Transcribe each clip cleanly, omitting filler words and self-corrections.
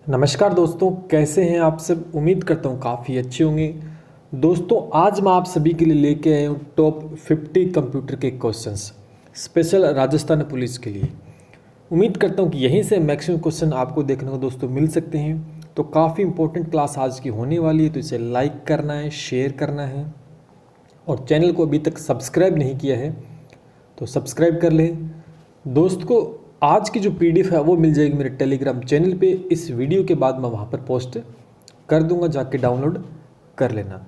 नमस्कार दोस्तों, कैसे हैं आप सब। उम्मीद करता हूँ काफ़ी अच्छे होंगे। दोस्तों आज मैं आप सभी के लिए लेके आया हूँ टॉप 50 कंप्यूटर के क्वेश्चंस स्पेशल राजस्थान पुलिस के लिए। उम्मीद करता हूँ कि यहीं से मैक्सिमम क्वेश्चन आपको देखने को दोस्तों मिल सकते हैं। तो काफ़ी इंपॉर्टेंट क्लास आज की होने वाली है, तो इसे लाइक करना है, शेयर करना है और चैनल को अभी तक सब्सक्राइब नहीं किया है तो सब्सक्राइब कर लें। दोस्त को आज की जो पीडीएफ है वो मिल जाएगी मेरे टेलीग्राम चैनल पे। इस वीडियो के बाद मैं वहाँ पर पोस्ट कर दूंगा, जाके डाउनलोड कर लेना।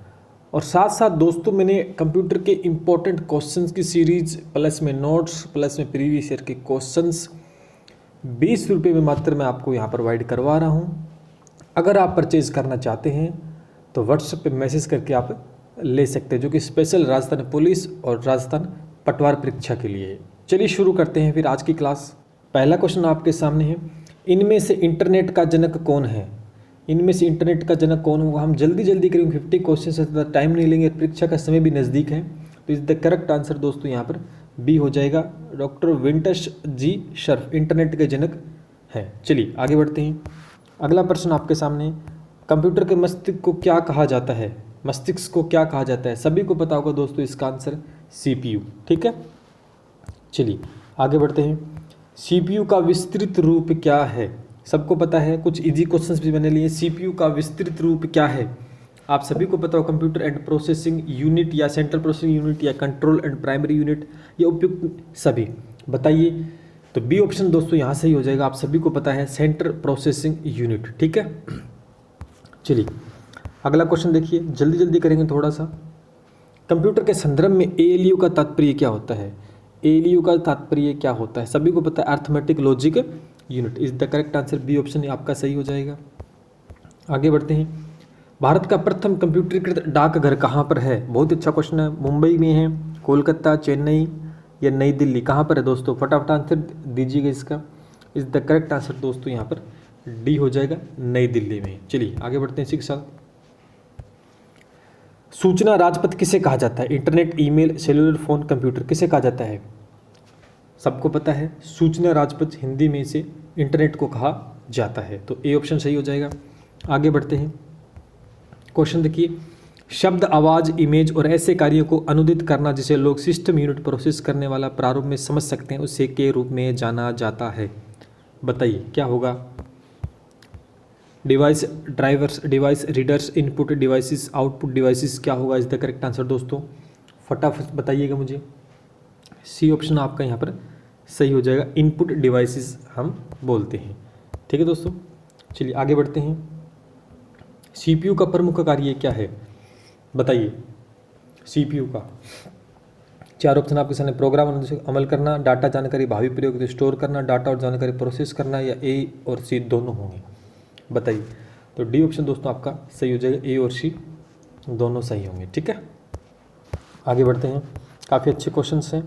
और साथ साथ दोस्तों मैंने कंप्यूटर के इम्पोर्टेंट क्वेश्चंस की सीरीज प्लस में नोट्स प्लस में प्रीवियस ईयर के क्वेश्चंस 20 रुपये में मात्र मैं आपको यहाँ प्रोवाइड करवा रहा हूँ। अगर आप परचेज करना चाहते हैं तो व्हाट्सएप पे मैसेज करके आप ले सकते हैं, जो कि स्पेशल राजस्थान पुलिस और राजस्थान पटवार परीक्षा के लिए है। चलिए शुरू करते हैं फिर आज की क्लास। पहला क्वेश्चन आपके सामने है, इनमें से इंटरनेट का जनक कौन है। इनमें से इंटरनेट का जनक कौन होगा। हम जल्दी जल्दी करेंगे, 50 क्वेश्चन से ज़्यादा टाइम नहीं लेंगे, परीक्षा का समय भी नज़दीक है। तो इस द करेक्ट आंसर दोस्तों यहाँ पर बी हो जाएगा। डॉक्टर वेंकटेश जी शर्फ इंटरनेट के जनक हैं। चलिए आगे बढ़ते हैं। अगला प्रश्न आपके सामने, कंप्यूटर के मस्तिष्क को क्या कहा जाता है। मस्तिष्क को क्या कहा जाता है, सभी को पता होगा दोस्तों, इसका आंसर CPU। ठीक है, चलिए आगे बढ़ते हैं। CPU का विस्तृत रूप क्या है, सबको पता है। कुछ इजी क्वेश्चंस भी मैंने लिए। CPU का विस्तृत रूप क्या है, आप सभी को पता हो। कंप्यूटर एंड प्रोसेसिंग यूनिट या सेंट्रल प्रोसेसिंग यूनिट या कंट्रोल एंड प्राइमरी यूनिट, ये उपयुक्त सभी बताइए। तो बी ऑप्शन दोस्तों यहाँ सही हो जाएगा। आप सभी को पता है सेंट्रल प्रोसेसिंग यूनिट। ठीक है, चलिए अगला क्वेश्चन देखिए, जल्दी जल्दी करेंगे थोड़ा सा। कंप्यूटर के संदर्भ में ALU का तात्पर्य क्या होता है। ALU का तात्पर्य क्या होता है, सभी को पता है, arithmetic logic unit. Is the correct answer B option आपका सही हो जाएगा। आगे बढ़ते हैं। भारत का प्रथम कंप्यूटरीकृत डाकघर कहाँ पर है। बहुत अच्छा क्वेश्चन है। मुंबई में है, कोलकाता, चेन्नई या नई दिल्ली, कहाँ पर है दोस्तों, फटाफट आंसर दीजिएगा इसका। इज द करेक्ट आंसर दोस्तों यहाँ पर डी हो जाएगा, नई दिल्ली में। चलिए आगे बढ़ते हैं। शिक्षा सूचना राजपथ किसे कहा जाता है। Internet, email, cellular phone, computer, किसे कहा जाता है, सबको पता है। सूचना राजपथ हिंदी में इसे इंटरनेट को कहा जाता है, तो ए ऑप्शन सही हो जाएगा। आगे बढ़ते हैं। क्वेश्चन देखिए, शब्द, आवाज, इमेज और ऐसे कार्यों को अनुदित करना जिसे लोग सिस्टम यूनिट प्रोसेस करने वाला प्रारूप में समझ सकते हैं, उसे के रूप में जाना जाता है। बताइए क्या होगा। Device, drivers, device, readers, input devices, output devices, क्या होगा इज द करेक्ट आंसर दोस्तों, फटाफट बताइएगा मुझे। सी ऑप्शन आपका यहाँ पर सही हो जाएगा, इनपुट डिवाइसेस हम बोलते हैं। ठीक है दोस्तों, चलिए आगे बढ़ते हैं। CPU का प्रमुख कार्य क्या है, बताइए। CPU का 4 ऑप्शन आपके सामने, प्रोग्राम अमल करना, डाटा जानकारी भावी प्रयोग से स्टोर करना, डाटा और जानकारी प्रोसेस करना, या A और C दोनों होंगे, बताइए। तो डी ऑप्शन दोस्तों आपका सही हो जाएगा, A और C दोनों सही होंगे। ठीक है, आगे बढ़ते हैं। काफ़ी अच्छे क्वेश्चंस हैं।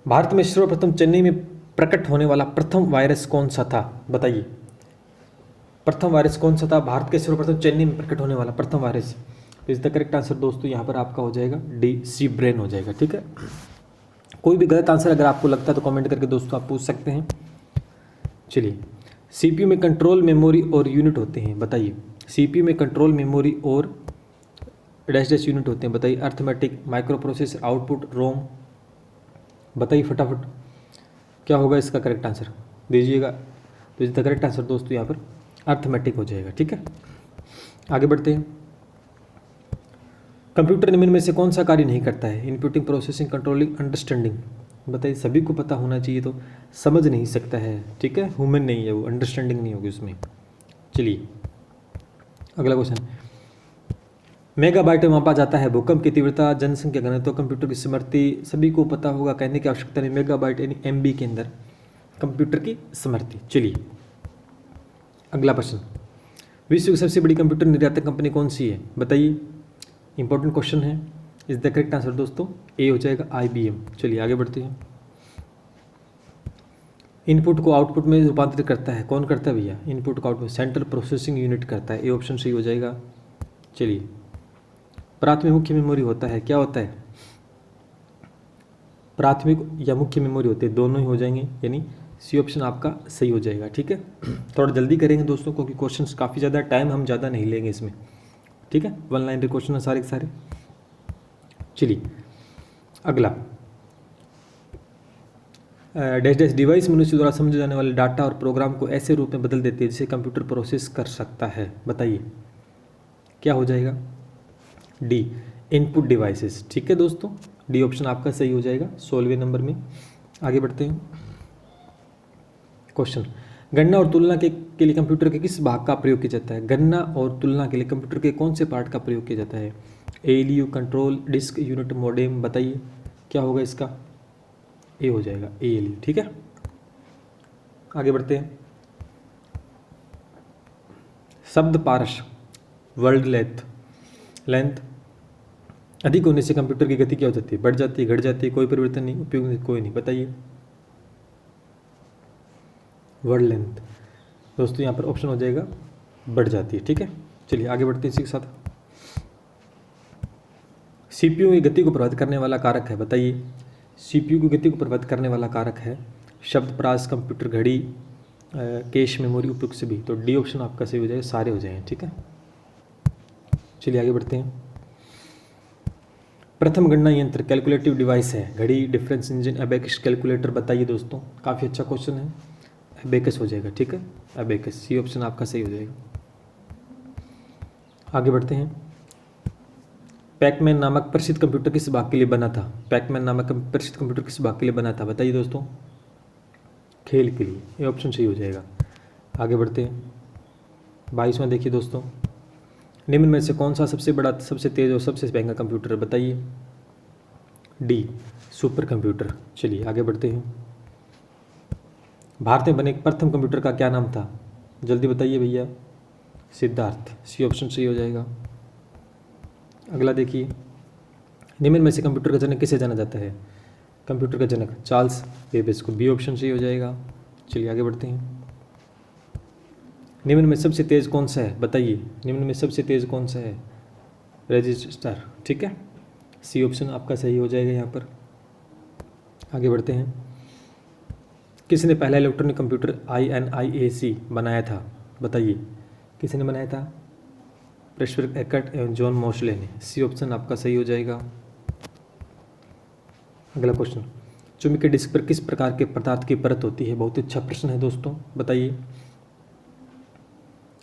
भारत में सर्वप्रथम चेन्नई में प्रकट होने वाला प्रथम वायरस कौन सा था, बताइए। प्रथम वायरस कौन सा था, भारत के सर्वप्रथम चेन्नई में प्रकट होने वाला प्रथम वायरस। तो इस द करेक्ट आंसर दोस्तों यहाँ पर आपका हो जाएगा डी, सी ब्रेन हो जाएगा। ठीक है, कोई भी गलत आंसर अगर आपको लगता है तो कमेंट करके दोस्तों आप पूछ सकते हैं। चलिए, CPU में कंट्रोल मेमोरी और यूनिट होते हैं, बताइए। CPU में कंट्रोल मेमोरी और डैश डैश यूनिट होते हैं, बताइए। अर्थमेटिक, माइक्रो प्रोसेसर, आउटपुट, रोम, बताइए फटाफट क्या होगा इसका करेक्ट आंसर दीजिएगा। तो इसका करेक्ट आंसर दोस्तों यहाँ पर अर्थमेटिक हो जाएगा। ठीक है, आगे बढ़ते हैं। कंप्यूटर निम्न में से कौन सा कार्य नहीं करता है। इनपुटिंग, प्रोसेसिंग, कंट्रोलिंग, अंडरस्टैंडिंग, बताइए। सभी को पता होना चाहिए, तो समझ नहीं सकता है। ठीक है, ह्यूमन नहीं है वो, अंडरस्टैंडिंग नहीं होगी उसमें। चलिए अगला क्वेश्चन, मेगाबाइट में मापा जाता है भूकंप की तीव्रता, जनसंख्या घनत्व, कंप्यूटर की स्मृति, सभी को पता होगा, कहने की आवश्यकता नहीं। मेगाबाइट यानी MB के अंदर कंप्यूटर की स्मृति। चलिए अगला प्रश्न, विश्व की सबसे बड़ी कंप्यूटर निर्यातक कंपनी कौन सी है, बताइए। इंपॉर्टेंट क्वेश्चन है। इस द करेक्ट आंसर दोस्तों ए हो जाएगा, IBM। चलिए आगे बढ़ते हैं। इनपुट को आउटपुट में रूपांतरित करता है, कौन करता है भैया। इनपुट को आउटपुट सेंट्रल प्रोसेसिंग यूनिट करता है, ए ऑप्शन सही हो जाएगा। चलिए, प्राथमिक मुख्य मेमोरी होता है, क्या होता है, प्राथमिक या मुख्य मेमोरी होते हैं, दोनों ही हो जाएंगे, यानी सी ऑप्शन आपका सही हो जाएगा। ठीक है, थोड़ा जल्दी करेंगे दोस्तों क्योंकि क्वेश्चंस काफ़ी ज़्यादा, टाइम हम ज़्यादा नहीं लेंगे इसमें। ठीक है, 1 लाइन के क्वेश्चन है सारे के सारे। चलिए अगला, डैश डैश डिवाइस मनुष्य द्वारा समझे जाने वाले डाटा और प्रोग्राम को ऐसे रूप में बदल देती है जिसे कंप्यूटर प्रोसेस कर सकता है। बताइए क्या हो जाएगा? D, input devices. ठीक है दोस्तों, डी ऑप्शन आपका सही हो जाएगा 16वें नंबर में। आगे बढ़ते हैं। क्वेश्चन, गणना और तुलना के लिए कंप्यूटर के किस भाग का प्रयोग किया जाता है? गणना और तुलना के लिए कंप्यूटर के कौन से पार्ट का प्रयोग किया जाता है? ALU, control, disk, unit, modem. बताइए क्या होगा इसका? ए हो जाएगा, एएलयू। ठीक है, आगे बढ़ते हैं। शब्द पारस, वर्ड लेंथ अधिक होने से कंप्यूटर की गति क्या हो जाती है? बढ़ जाती है, घट जाती है, कोई परिवर्तन नहीं, उपयोग नहीं, कोई नहीं। बताइए वर्ड लेंथ दोस्तों यहाँ पर ऑप्शन हो जाएगा बढ़ जाती है। ठीक है, चलिए आगे बढ़ते हैं इसी के साथ। सीपीयू की गति को प्रभावित करने वाला कारक है। बताइए सीपीयू की गति को प्रभावित करने वाला कारक है शब्द प्रास, कंप्यूटर, घड़ी, कैश मेमोरी, उपयुक्त से भी। तो डी ऑप्शन आपका सही हो जाएगा, सारे हो जाएंगे। ठीक है, चलिए आगे बढ़ते हैं। प्रथम गणना यंत्र कैलकुलेटिव डिवाइस है? घड़ी, डिफरेंस इंजन, एबेकस, कैलकुलेटर। बताइए दोस्तों, काफ़ी अच्छा क्वेश्चन है, एबेकस हो जाएगा। ठीक है, एबेकस, सी ऑप्शन आपका सही हो जाएगा। आगे बढ़ते हैं। पैकमैन नामक प्रसिद्ध कंप्यूटर किस भाग के लिए बना था? पैकमैन नामक प्रसिद्ध कंप्यूटर किस भाग के लिए बना था? बताइए दोस्तों, खेल के लिए, ये ऑप्शन सही हो जाएगा। आगे बढ़ते हैं। 22वां देखिए दोस्तों, निम्न में से कौन सा सबसे बड़ा, सबसे तेज और सबसे महंगा कंप्यूटर है? बताइए डी, सुपर कंप्यूटर। चलिए आगे बढ़ते हैं। भारत में बने प्रथम कंप्यूटर का क्या नाम था? जल्दी बताइए भैया। सिद्धार्थ, सी ऑप्शन सही हो जाएगा। अगला देखिए, निम्न में से कंप्यूटर का जनक किसे जाना जाता है? कंप्यूटर का जनक चार्ल्स बेबेज को, बी ऑप्शन सही हो जाएगा। चलिए आगे बढ़ते हैं। निम्न में सबसे तेज कौन सा है? बताइए निम्न में सबसे तेज कौन सा है? रजिस्टर। ठीक है, सी ऑप्शन आपका सही हो जाएगा यहाँ पर। आगे बढ़ते हैं। किसने पहला इलेक्ट्रॉनिक कंप्यूटर INIAC बनाया था? बताइए किसने बनाया था? प्रेस्पर एकर्ट एवं जॉन मोस्ले ने, सी ऑप्शन आपका सही हो जाएगा। अगला क्वेश्चन, चुंबकीय डिस्क पर किस प्रकार के पदार्थ की परत होती है? बहुत अच्छा प्रश्न है दोस्तों, बताइए।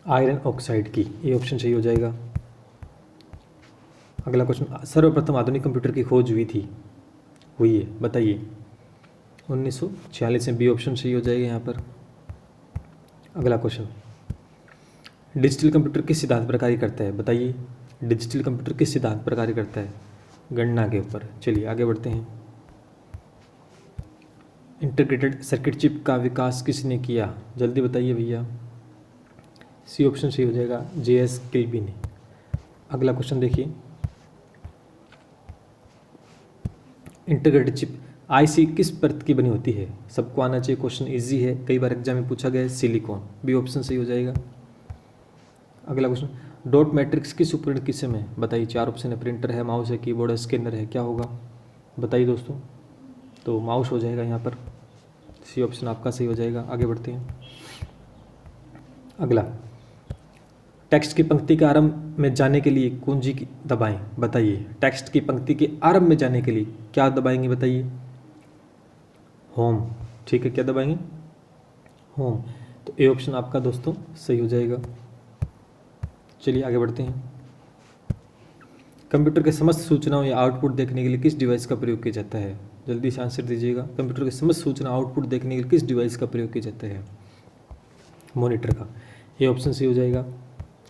आयरन ऑक्साइड की, ये ऑप्शन सही हो जाएगा। अगला क्वेश्चन, सर्वप्रथम आधुनिक कंप्यूटर की खोज हुई है, बताइए। 1946 में, बी ऑप्शन सही हो जाएगा यहाँ पर। अगला क्वेश्चन, डिजिटल कंप्यूटर किस सिद्धांत पर कार्य करता है? बताइए डिजिटल कंप्यूटर किस सिद्धांत पर कार्य करता है? गणना के ऊपर। चलिए आगे बढ़ते हैं। इंटीग्रेटेड सर्किट चिप का विकास किसने किया? जल्दी बताइए भैया। सी ऑप्शन सही हो जाएगा, JS किल्बी ने। अगला क्वेश्चन देखिए, इंटीग्रेटेड चिप IC किस परत की बनी होती है? सबको आना चाहिए, क्वेश्चन इजी है, कई बार एग्जाम में पूछा गया है। सिलिकॉन, बी ऑप्शन सही हो जाएगा। अगला क्वेश्चन, डॉट मैट्रिक्स किस उपकरण की सिम है? बताइए, 4 ऑप्शन है, प्रिंटर है, माउस है, कीबोर्ड है, स्कैनर है, क्या होगा? बताइए दोस्तों। तो माउस हो जाएगा यहाँ पर, सी ऑप्शन आपका सही हो जाएगा। आगे बढ़ते हैं। अगला, टेक्स्ट की पंक्ति के आरंभ में जाने के लिए कुंजी की दबाएं। बताइए टेक्स्ट की पंक्ति के आरंभ में जाने के लिए क्या दबाएंगे? बताइए होम। ठीक है, क्या दबाएंगे? होम। तो ए ऑप्शन आपका दोस्तों सही हो जाएगा। चलिए आगे बढ़ते हैं। कंप्यूटर के समस्त सूचनाओं या आउटपुट देखने के लिए किस डिवाइस का प्रयोग किया जाता है? जल्दी से आंसर दीजिएगा। कंप्यूटर के समस्त सूचना आउटपुट देखने के लिए किस डिवाइस का प्रयोग किया जाता है? मॉनिटर का, ये ऑप्शन सही हो जाएगा।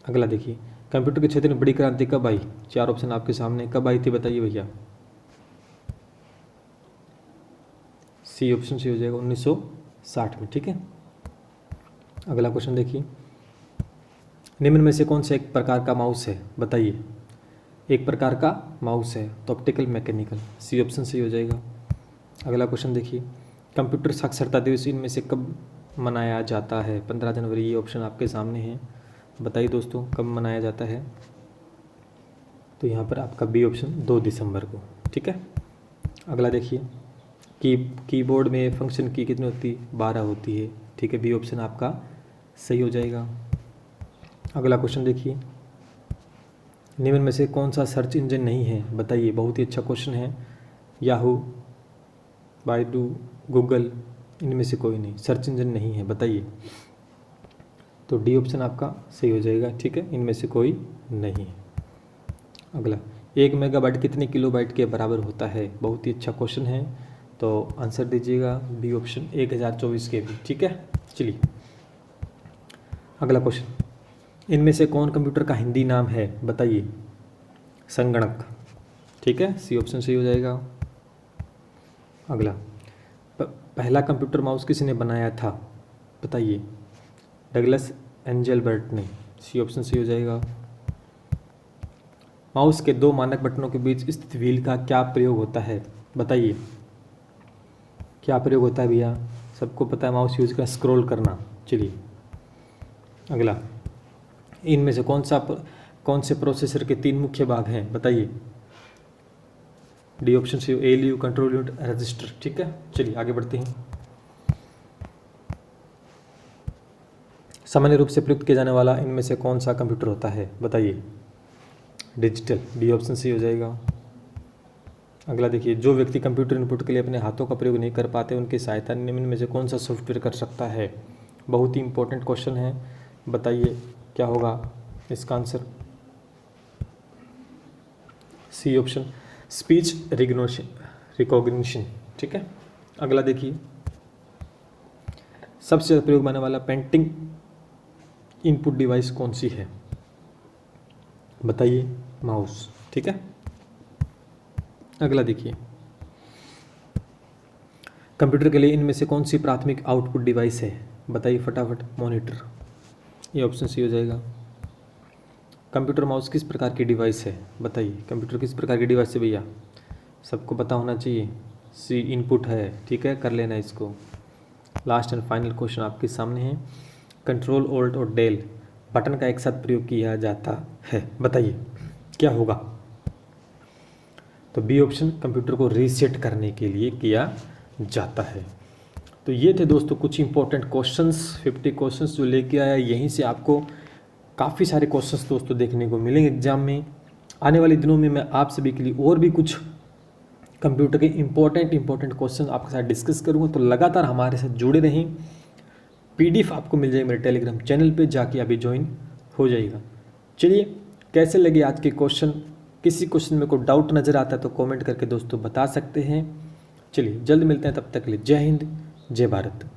अगला देखिए, कंप्यूटर के क्षेत्र में बड़ी क्रांति कब आई? 4 ऑप्शन आपके सामने, कब आई थी बताइए भैया। सी ऑप्शन सही हो जाएगा, 1960 में। ठीक है, अगला क्वेश्चन देखिए, निम्न में से कौन सा एक प्रकार का माउस है? बताइए। एक प्रकार का माउस है तो ऑप्टिकल मैकेनिकल, सी ऑप्शन सही हो जाएगा। अगला क्वेश्चन देखिए, कंप्यूटर साक्षरता दिवस इनमें से कब मनाया जाता है? 15 जनवरी, ये ऑप्शन आपके सामने है। बताइए दोस्तों कब मनाया जाता है? तो यहाँ पर आपका बी ऑप्शन 2 दिसंबर को। ठीक है, अगला देखिए, कीबोर्ड में फंक्शन की कितनी होती है, 12 होती है। ठीक है, बी ऑप्शन आपका सही हो जाएगा। अगला क्वेश्चन देखिए, निम्न में से कौन सा सर्च इंजन नहीं है, बताइए। बहुत ही अच्छा क्वेश्चन है। याहू, बाइडू, गूगल, इनमें से कोई नहीं, सर्च इंजन नहीं है, बताइए। तो डी ऑप्शन आपका सही हो जाएगा। ठीक है, इनमें से कोई नहीं है। अगला, 1 मेगाबाइट कितने किलोबाइट के बराबर होता है, बहुत ही अच्छा क्वेश्चन है। तो आंसर दीजिएगा बी ऑप्शन 1024 के भी। ठीक है, चलिए अगला क्वेश्चन, इनमें से कौन कंप्यूटर का हिंदी नाम है, बताइए। संगणक। ठीक है, सी ऑप्शन सही हो जाएगा। अगला, पहला कंप्यूटर माउस किसने बनाया था, बताइए। डगलस एंजेलबर्ट ने, सी ऑप्शन सही हो जाएगा। माउस के 2 मानक बटनों के बीच स्थित व्हील का क्या प्रयोग होता है, बताइए। क्या प्रयोग होता है भैया, सबको पता है, माउस यूज कर स्क्रॉल करना। चलिए अगला, इनमें से कौन से प्रोसेसर के 3 मुख्य भाग हैं, बताइए। डी ऑप्शन से एलयू, कंट्रोल यूनिट, रजिस्टर। ठीक है, चलिए आगे बढ़ते हैं। सामान्य रूप से प्रयुक्त किया जाने वाला इनमें से कौन सा कंप्यूटर होता है, बताइए। डिजिटल, डी ऑप्शन सही हो जाएगा। अगला देखिए, जो व्यक्ति कंप्यूटर इनपुट के लिए अपने हाथों का प्रयोग नहीं कर पाते, उनकी सहायता निम्न में से कौन सा सॉफ्टवेयर कर सकता है। बहुत ही इंपॉर्टेंट क्वेश्चन है, बताइए क्या होगा इसका answer. C option, speech recognition. ठीक है, अगला देखिए, सबसे ज़्यादा प्रयोग में आने वाला पेंटिंग इनपुट डिवाइस कौन सी है, बताइए। माउस। ठीक है, अगला देखिए, कंप्यूटर के लिए इनमें से कौन सी प्राथमिक आउटपुट डिवाइस है, बताइए फटाफट। मॉनिटर, ये ऑप्शन सी हो जाएगा। कंप्यूटर माउस किस प्रकार की डिवाइस है, बताइए। कंप्यूटर किस प्रकार की डिवाइस है भैया, सबको पता होना चाहिए। सी इनपुट है। ठीक है, कर लेना इसको। लास्ट एंड फाइनल क्वेश्चन आपके सामने है, कंट्रोल ऑल्ट और डेल बटन का एक साथ प्रयोग किया जाता है, बताइए क्या होगा। तो बी ऑप्शन, कंप्यूटर को रीसेट करने के लिए किया जाता है। तो ये थे दोस्तों कुछ इंपॉर्टेंट क्वेश्चंस, 50 क्वेश्चंस जो लेके आया। यहीं से आपको काफ़ी सारे क्वेश्चंस दोस्तों देखने को मिलेंगे एग्जाम में। आने वाले दिनों में मैं आप सभी के लिए और भी कुछ कंप्यूटर के इंपॉर्टेंट क्वेश्चन आपके साथ डिस्कस करूँगा। तो लगातार हमारे साथ जुड़े रहें। PDF आपको मिल जाएगी मेरे टेलीग्राम चैनल पे, जाके अभी ज्वाइन हो जाएगा। चलिए, कैसे लगे आज के क्वेश्चन, किसी क्वेश्चन में कोई डाउट नज़र आता है तो कमेंट करके दोस्तों बता सकते हैं। चलिए जल्द मिलते हैं, तब तक के लिए जय हिंद, जय भारत।